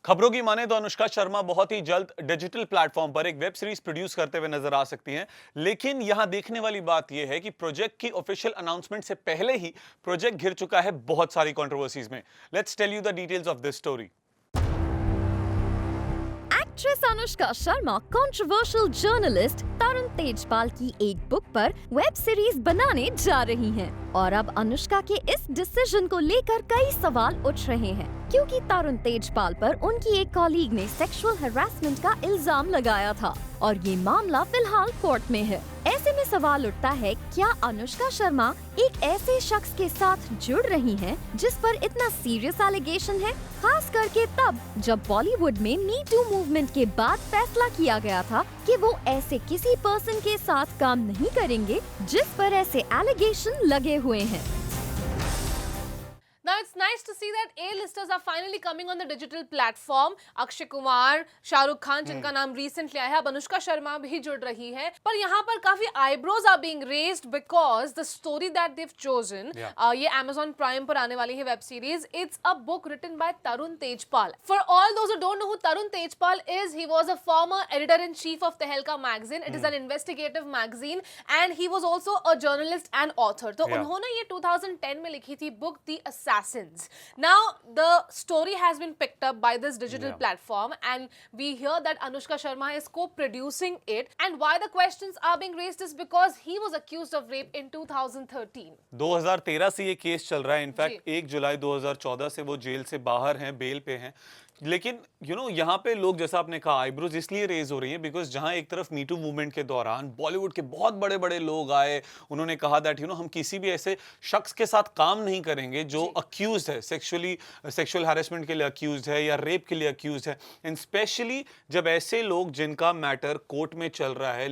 खबरों की माने तो अनुष्का शर्मा बहुत ही जल्द डिजिटल प्लेटफॉर्म पर एक वेब सीरीज प्रोड्यूस करते हुए नजर आ सकती हैं। लेकिन यहां देखने वाली बात यह है कि प्रोजेक्ट की ऑफिशियल अनाउंसमेंट से पहले ही प्रोजेक्ट घिर चुका है बहुत सारी कंट्रोवर्सीज में। Let's tell you the details of this story. Actress Anushka Sharma controversial journalist Tarun Tejpal की एक बुक पर वेब सीरीज बनाने जा रही हैं और अब अनुष्का के इस डिसीजन को लेकर कई सवाल उठ रहे हैं क्योंकि तरुण तेजपाल पर उनकी एक कॉलीग ने सेक्सुअल हैरेसमेंट का इल्जाम लगाया था और ये मामला फिलहाल कोर्ट में है। ऐसे में सवाल उठता है, क्या अनुष्का शर्मा एक ऐसे शख्स के साथ जुड़ रही हैं जिस पर इतना सीरियस एलिगेशन है, खास करके तब जब बॉलीवुड में मी टू मूवमेंट के बाद फैसला किया गया था कि वो ऐसे किसी पर्सन के साथ काम नहीं करेंगे जिस पर ऐसे एलिगेशन लगे हुए हैं। Now it's nice to see that A-listers are finally coming on the digital platform. Akshay Kumar, Shahrukh Khan जिनका नाम recently आया है, अब अनुष्का शर्मा भी जुड़ रही है। पर यहाँ पर काफी eyebrows are being raised because the story that they've chosen, ये Amazon Prime पर आने वाली है web series. It's a book written by Tarun Tejpal. For all those who don't know who Tarun Tejpal is, he was a former editor-in-chief of Tehelka magazine. It is an investigative magazine and he was also a journalist and author. तो उन्होंने ये 2010 में लिखी थी book The Assassins. Now the story has been picked up by this digital platform and we hear that Anushka Sharma is co-producing it, and why the questions are being raised is because he was accused of rape in 2013. 2013 से ये case चल रहा है। In fact 1 जुलाई 2014 से वो jail से बाहर हैं, बेल पे हैं। लेकिन यहाँ पे लोग, जैसा आपने कहा, आईब्रोज इसलिए रेज हो रही हैं बिकॉज जहां एक तरफ मीटू मूवमेंट के दौरान बॉलीवुड के बहुत बड़े बड़े लोग आए, उन्होंने कहा दैट हम किसी भी ऐसे शख्स के साथ काम नहीं करेंगे जो अक्यूज है, सेक्सुअल हैरेसमेंट के लिए अक्यूज है या रेप के लिए अक्यूज है। एंड स्पेशली जब ऐसे लोग जिनका मैटर कोर्ट में चल रहा है,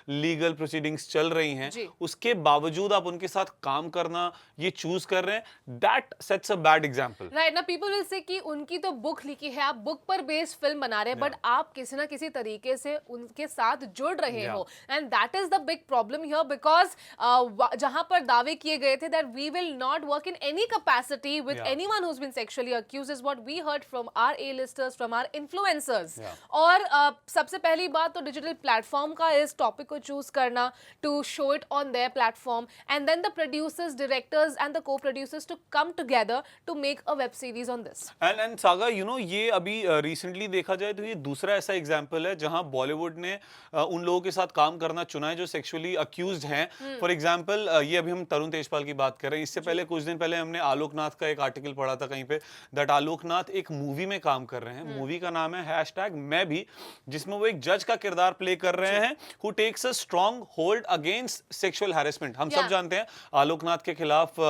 लीगल प्रोसीडिंग्स चल रही हैं, उसके बावजूद आप उनके साथ काम करना ये चूज कर रहे हैं, that sets a bad example. Right ना, पीपल विल से कि उनकी तो बुक लिखी है, आप बुक पर बेस्ड फिल्म बना रहे हैं, बट आप किसी ना किसी तरीके से उनके साथ जुड़ रहे हो, and that is the big problem here because जहां पर दावे किए गए थे that we will not work in any capacity with anyone who has been sexually accused is what we heard from our A-listers, from our influencers. और सबसे पहली बात तो डिजिटल प्लेटफॉर्म का इस टॉपिक choose करना to show it on their platform, and then the producers, directors and the co-producers to come together to make a web series on this. And saga, ये अभी रिसेंटली देखा जाए तो ये दूसरा ऐसा एग्जांपल है जहां बॉलीवुड ने उन लोगों के साथ काम करना चुना है जो सेक्सुअली अक्यूज्ड हैं। फॉर एग्जांपल ये अभी हम तरुण तेजपाल की बात कर रहे हैं, इससे पहले कुछ दिन पहले हमने आलोकनाथ का एक आर्टिकल पढ़ा था कहीं पे दैट आलोकनाथ एक मूवी में काम कर रहे हैं। मूवी का नाम है #मैं भी, जिसमें वो एक जज का किरदार प्ले कर रहे हैं who takes a strong hold against sexual harassment. हम सब जानते हैं आलोकनाथ के खिलाफ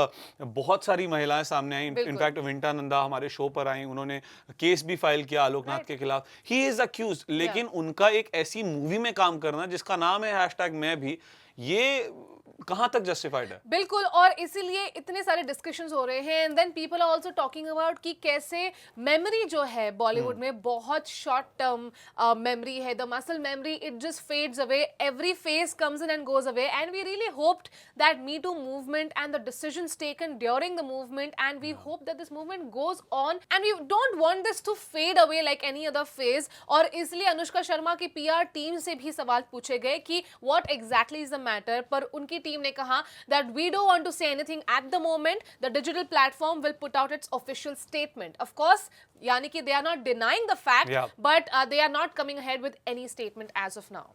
बहुत सारी महिलाएं सामने आई। इनफैक्ट विंटा नंदा हमारे शो पर आई, उन्होंने केस भी फाइल किया आलोकनाथ के खिलाफ। ही इज अक्यूज, लेकिन उनका एक ऐसी मूवी में काम करना जिसका नाम है #मैं भी, ये कहां तक जस्टिफाइड है? बिल्कुल, और इसीलिए इतने सारे डिस्कशंस हो रहे हैं, and then people are also talking about कि कैसे मेमोरी जो है बॉलीवुड में बहुत शॉर्ट टर्म मेमोरी है, the muscle memory, it just fades away, every phase comes in and goes away, and we really hoped that me too movement and the decisions taken during the movement, and we hope that this movement goes on and we don't want this to fade away like any other phase. और इसलिए अनुष्का शर्मा की PR team से भी सवाल पूछे गए कि what exactly is the matter, पर उनकी टीम ने कहा that we don't want to say anything at the moment. The digital platform will put out its official statement. Of course, yani ki they are not denying the fact, but they are not coming ahead with any statement as of now.